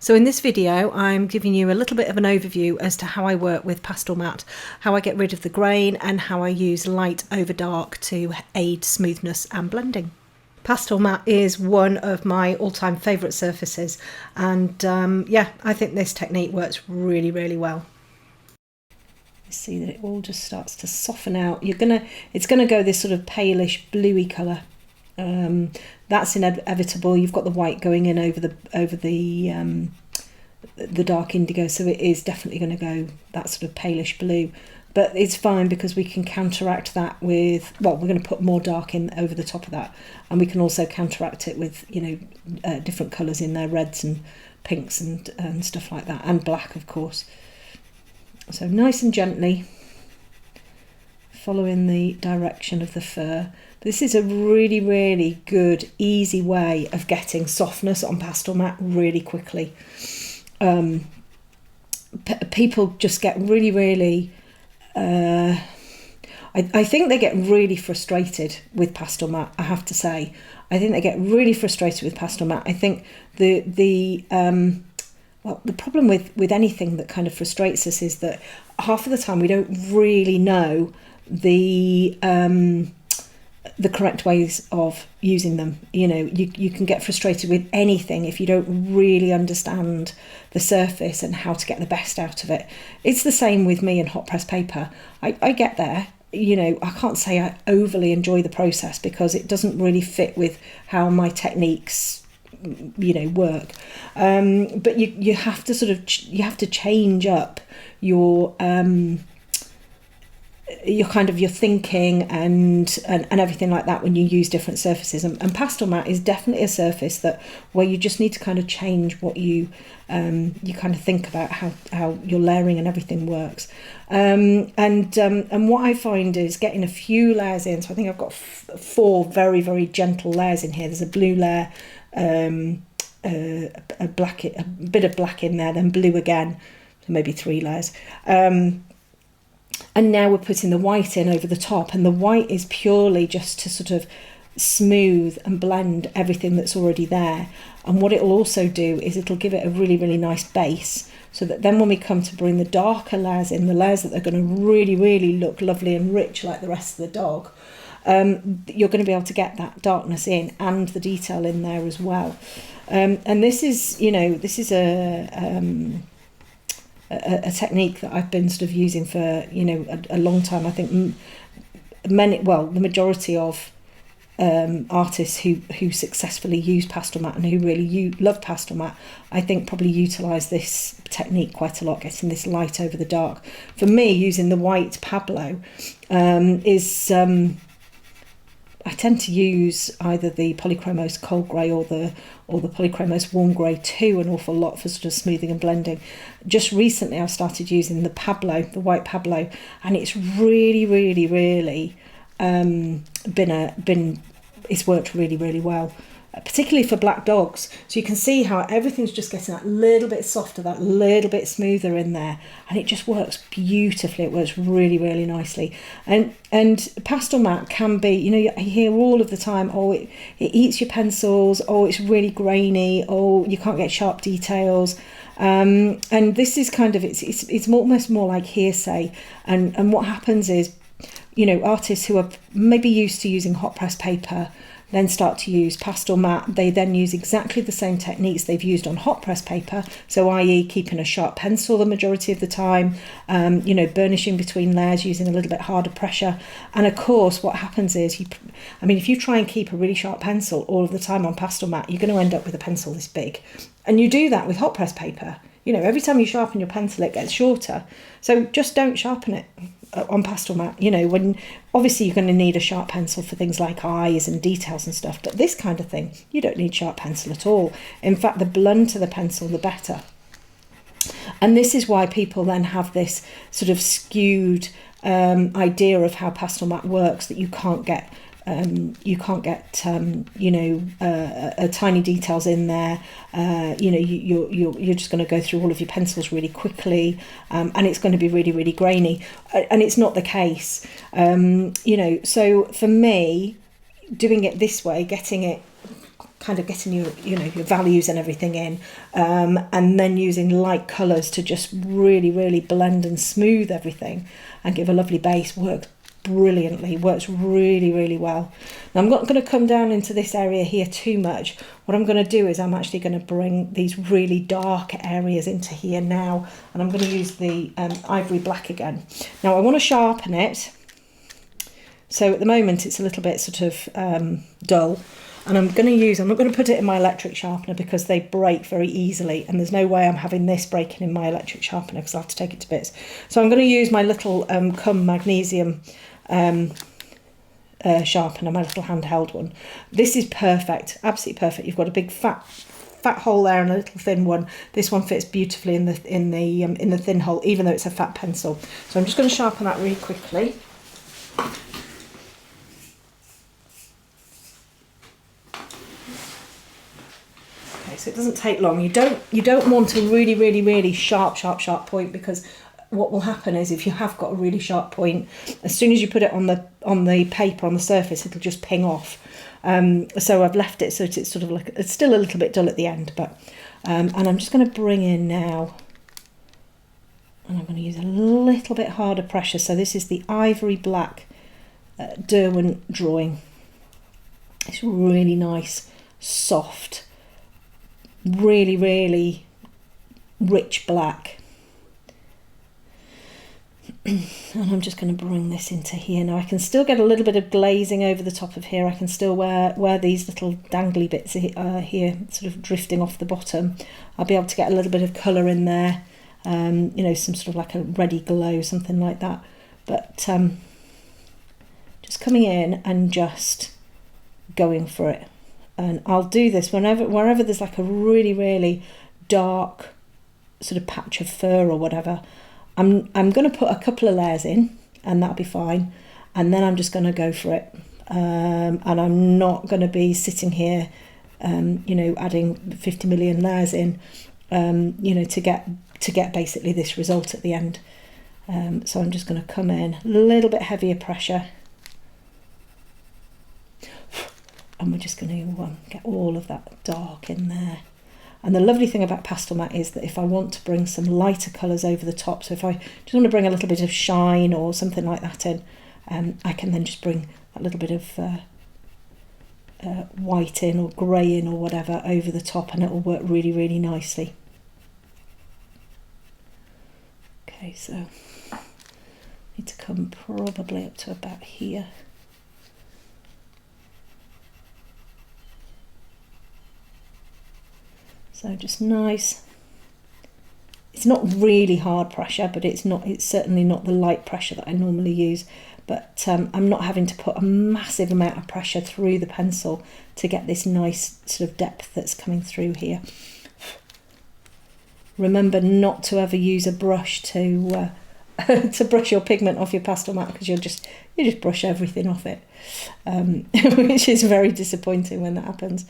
So in this video, I'm giving you a little bit of an overview as to how I work with Pastel Matte, how I get rid of the grain and how I use light over dark to aid smoothness and blending. Pastel Matte is one of my all-time favourite surfaces, and yeah, I think this technique works really, really well. You see that it all just starts to soften out. It's gonna go this sort of palish bluey colour. That's inevitable. You've got the white going in over the dark indigo, so it is definitely going to go that sort of palish blue. But it's fine because we can counteract that with, well, we're going to put more dark in over the top of that, and we can also counteract it with, different colours in there, reds and pinks and stuff like that, and black, of course. So nice and gently, following the direction of the fur. This is a really, really good, easy way of getting softness on Pastel Matte really quickly. People just get really, really... I think they get really frustrated with Pastel Matte, I have to say. I think they get really frustrated with Pastel Matte. I think the problem with anything that kind of frustrates us is that half of the time we don't really know the correct ways of using them. You can get frustrated with anything if you don't really understand the surface and how to get the best out of it. It's the same with me and hot press paper. I get there. I can't say I overly enjoy the process because it doesn't really fit with how my techniques work. But you have to you have to change up your your thinking and everything like that when you use different surfaces, and Pastel Matte is definitely a surface where you just need to kind of change what you kind of think about how your layering and everything works, and what I find is getting a few layers in. So I think I've got 4 very, very gentle layers in here. There's a blue layer, a bit of black in there, then blue again, so maybe 3 layers. And now we're putting the white in over the top, and the white is purely just to sort of smooth and blend everything that's already there. And what it'll also do is it'll give it a really, really nice base, so that then when we come to bring the darker layers in, the layers that are going to really, really look lovely and rich like the rest of the dog, you're going to be able to get that darkness in and the detail in there as well. And this is a technique that I've been sort of using for a long time. I think the majority of artists who successfully use Pastel Matte and who really love Pastel Matte, I think probably utilise this technique quite a lot, getting this light over the dark. For me, using the white Pablo is I tend to use either the Polychromos Cold Grey or the Polychromos Warm Grey too an awful lot for sort of smoothing and blending. Just recently I've started using the Pablo, the white Pablo, and it's really, really, really it's worked really, really well, particularly for black dogs. So you can see how everything's just getting that little bit softer, that little bit smoother in there, and it just works beautifully. It works really, really nicely. And Pastel Matte can be, you hear all of the time, oh, it eats your pencils, oh, it's really grainy, oh, you can't get sharp details. And this is kind of, it's almost more like hearsay. And what happens is, artists who are maybe used to using hot press paper then start to use Pastel Matte. They then use exactly the same techniques they've used on hot press paper, so i.e. keeping a sharp pencil the majority of the time, burnishing between layers using a little bit harder pressure. And of course what happens is, if you try and keep a really sharp pencil all of the time on Pastel Matte, you're going to end up with a pencil this big. And you do that with hot press paper. Every time you sharpen your pencil it gets shorter, so just don't sharpen it on Pastel Matte. When obviously you're going to need a sharp pencil for things like eyes and details and stuff, but this kind of thing you don't need sharp pencil at all. In fact, the blunter the pencil the better. And this is why people then have this sort of skewed idea of how Pastel Matte works, that you can't get tiny details in there. You're just going to go through all of your pencils really quickly, and it's going to be really, really grainy. And it's not the case. So for me, doing it this way, getting it kind of getting your, your values and everything in, and then using light colours to just really, really blend and smooth everything and give a lovely base works brilliantly, works really, really well. Now I'm not going to come down into this area here too much. What I'm going to do is I'm actually going to bring these really dark areas into here now, and I'm going to use the ivory black again. Now I want to sharpen it. So at the moment it's a little bit sort of dull, and I'm not going to put it in my electric sharpener because they break very easily, and there's no way I'm having this breaking in my electric sharpener because I'll have to take it to bits. So I'm going to use my little Cum magnesium sharpener, my little handheld one. This is perfect, absolutely perfect. You've got a big fat hole there and a little thin one. This one fits beautifully in the thin hole, even though it's a fat pencil. So I'm just going to sharpen that really quickly. So it doesn't take long. You don't want a really, really, really sharp point, because what will happen is if you have got a really sharp point, as soon as you put it on the paper, on the surface, it'll just ping off. So I've left it so it's sort of like, it's still a little bit dull at the end, but and I'm just going to bring in now, and I'm going to use a little bit harder pressure. So this is the ivory black Derwent drawing. It's really nice, soft, really, really rich black. And I'm just going to bring this into here. Now I can still get a little bit of glazing over the top of here. I can still wear these little dangly bits here, sort of drifting off the bottom. I'll be able to get a little bit of colour in there, some sort of like a reddy glow, something like that. But just coming in and just going for it. And I'll do this wherever there's like a really, really dark sort of patch of fur or whatever. I'm going to put a couple of layers in, and that'll be fine. And then I'm just going to go for it. And I'm not going to be sitting here, adding 50 million layers in, to get basically this result at the end. So I'm just going to come in a little bit heavier pressure. And we're just going to get all of that dark in there. And the lovely thing about pastel mat is that if I want to bring some lighter colours over the top, so if I just want to bring a little bit of shine or something like that in, I can then just bring a little bit of white in or grey in or whatever over the top, and it will work really, really nicely. Okay, so I need to come probably up to about here. So just nice. It's not really hard pressure, but it's certainly not the light pressure that I normally use. But I'm not having to put a massive amount of pressure through the pencil to get this nice sort of depth that's coming through here. Remember not to ever use a brush to brush your pigment off your pastel mat, because you just brush everything off it, which is very disappointing when that happens.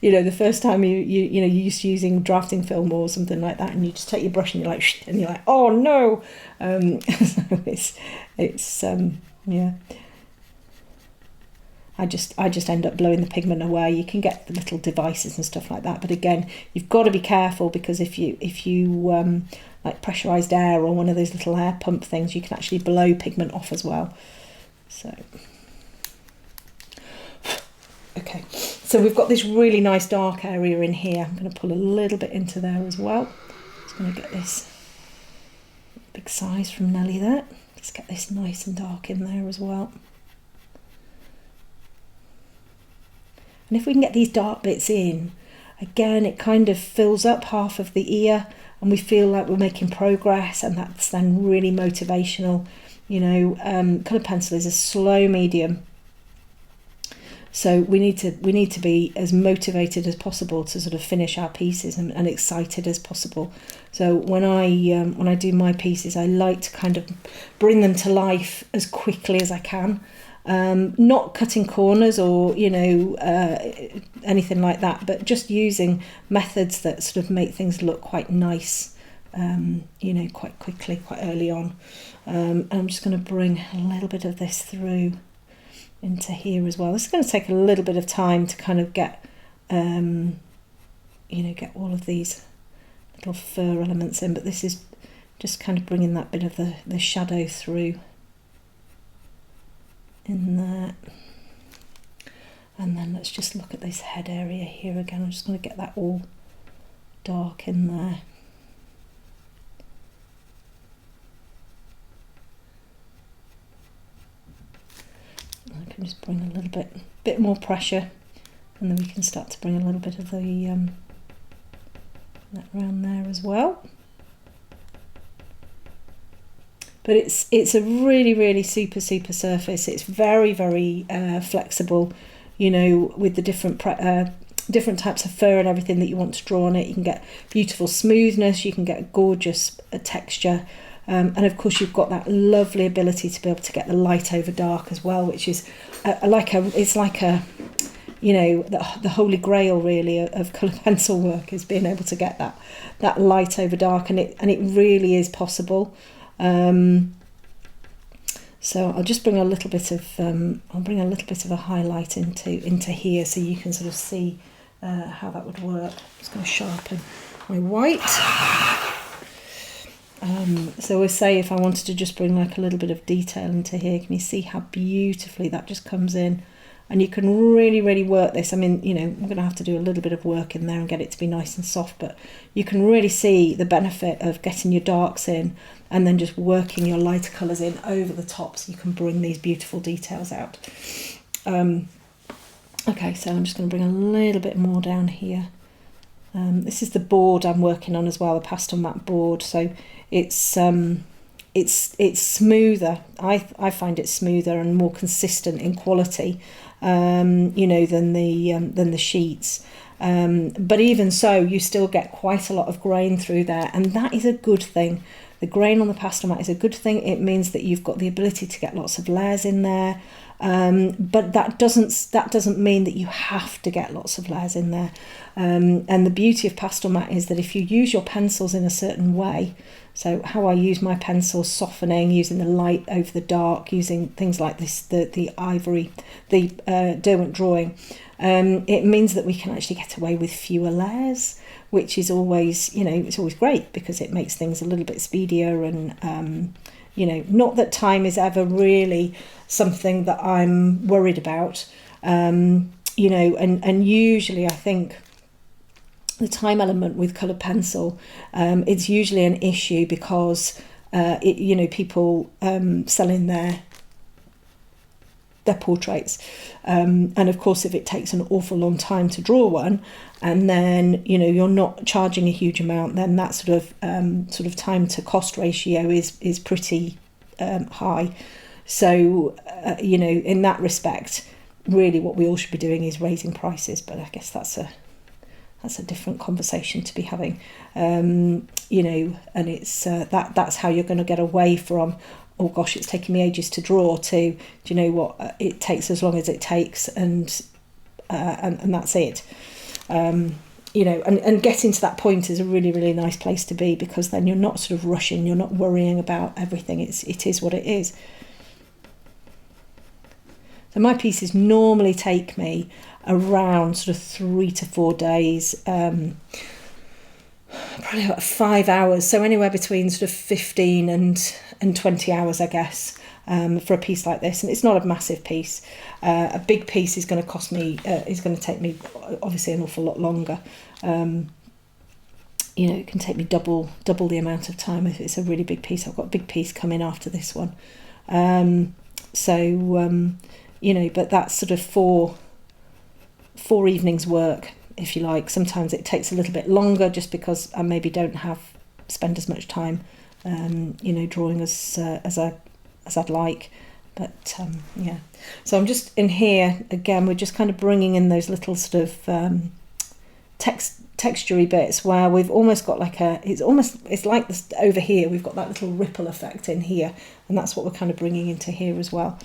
The first time you're used to using drafting film or something like that, and you just take your brush and you're like, oh no. So it's yeah. I just end up blowing the pigment away. You can get the little devices and stuff like that, but again, you've got to be careful, because if you like pressurized air or one of those little air pump things, you can actually blow pigment off as well. So okay, so we've got this really nice dark area in here. I'm going to pull a little bit into there as well. Just going to get this big size from Nelly there. Let's get this nice and dark in there as well. And if we can get these dark bits in, again, it kind of fills up half of the ear, and we feel like we're making progress, and that's then really motivational. Colour pencil is a slow medium, so we need to be as motivated as possible to sort of finish our pieces, and excited as possible. So when I do my pieces, I like to kind of bring them to life as quickly as I can. Not cutting corners or anything like that, but just using methods that sort of make things look quite nice, quite quickly, quite early on. And I'm just going to bring a little bit of this through into here as well. This is going to take a little bit of time to kind of get you know, get all of these little fur elements in, but this is just kind of bringing that bit of the shadow through in there. And then let's just look at this head area here again. I'm just going to get that all dark in there. I can just bring a little bit more pressure, and then we can start to bring a little bit of the that around there as well. But it's a really super surface. It's very flexible, you know, with the different types of fur and everything that you want to draw on it. You can get beautiful smoothness, you can get gorgeous texture, and of course you've got that lovely ability to be able to get the light over dark as well, which is it's like a you know, the holy grail really of colour pencil work, is being able to get that light over dark, and it really is possible. So I'll just bring a little bit of a highlight into here, so you can sort of see how that would work. I'm just going to sharpen my white. So we say if I wanted to just bring like a little bit of detail into here, can you see how beautifully that just comes in? And you can really work this. I mean, you know, I'm going to have to do a little bit of work in there and get it to be nice and soft, but you can really see the benefit of getting your darks in and then just working your lighter colours in over the top, so you can bring these beautiful details out. Okay, so I'm just going to bring a little bit more down here. This is the board I'm working on as well, the pastel matte board. So it's smoother. I find it smoother and more consistent in quality, you know, than the sheets. But even so, you still get quite a lot of grain through there, and that is a good thing. The grain on the pastel matte is a good thing. It means that you've got the ability to get lots of layers in there. But that doesn't mean that you have to get lots of layers in there. And the beauty of pastel matte is that if you use your pencils in a certain way, so how I use my pencils, softening, using the light over the dark, using things like this, the ivory, the Derwent drawing, it means that we can actually get away with fewer layers, which is always, you know, it's always great because it makes things a little bit speedier. And you know, not that time is ever really something that I'm worried about, you know, and usually I think the time element with coloured pencil, it's usually an issue because you know, people selling their portraits, and of course if it takes an awful long time to draw one, and then, you know, you're not charging a huge amount, then that sort of time to cost ratio is pretty high. So you know, in that respect, really what we all should be doing is raising prices, but I guess that's a different conversation to be having, you know, and it's that's how you're going to get away from, oh gosh, it's taking me ages to draw, to, do you know what, it takes as long as it takes, and that's it. You know, and getting to that point is a really nice place to be, because then you're not sort of rushing, you're not worrying about everything. It is what it is. So my pieces normally take me around sort of 3 to 4 days, probably about 5 hours, so anywhere between sort of 15 and 20 hours, I guess, for a piece like this. And it's not a massive piece. A big piece is going to cost me, is going to take me obviously an awful lot longer. You know, it can take me double the amount of time if it's a really big piece. I've got a big piece coming after this one. You know, but that's sort of four evenings work, if you like. Sometimes it takes a little bit longer just because I maybe don't spend as much time, you know, drawing as I'd like. But yeah, so I'm just in here again. We're just kind of bringing in those little sort of textury bits where we've almost got like it's like this over here. We've got that little ripple effect in here, and that's what we're kind of bringing into here as well.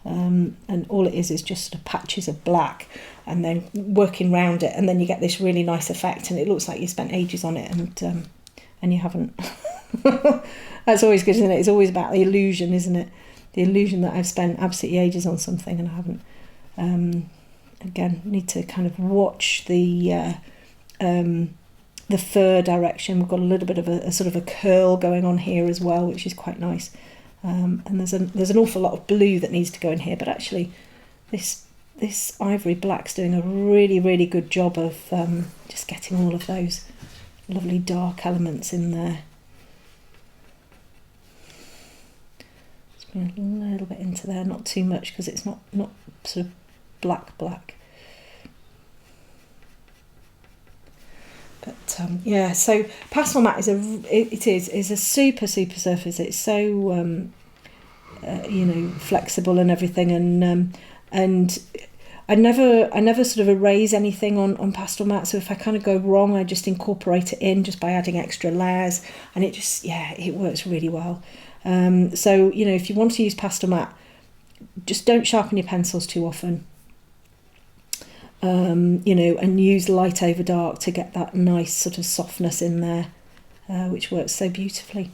And all it is just sort of patches of black, and then working around it, and then you get this really nice effect, and it looks like you spent ages on it, and you haven't. That's always good, isn't it? It's always about the illusion, isn't it? The illusion that I've spent absolutely ages on something and I haven't. Again, need to kind of watch the fur direction. We've got a little bit of a sort of a curl going on here as well, which is quite nice. And there's an awful lot of blue that needs to go in here, but actually this ivory black's doing a really, really good job of just getting all of those lovely dark elements in there. Just bring a little bit into there, not too much because it's not sort of black. But yeah, so pastel mat is a super surface. It's so you know, flexible and everything, and I never sort of erase anything on pastel mat. So if I kind of go wrong, I just incorporate it in just by adding extra layers, and it just, yeah, it works really well. So you know, if you want to use pastel mat, just don't sharpen your pencils too often. You know, and use light over dark to get that nice sort of softness in there, which works so beautifully.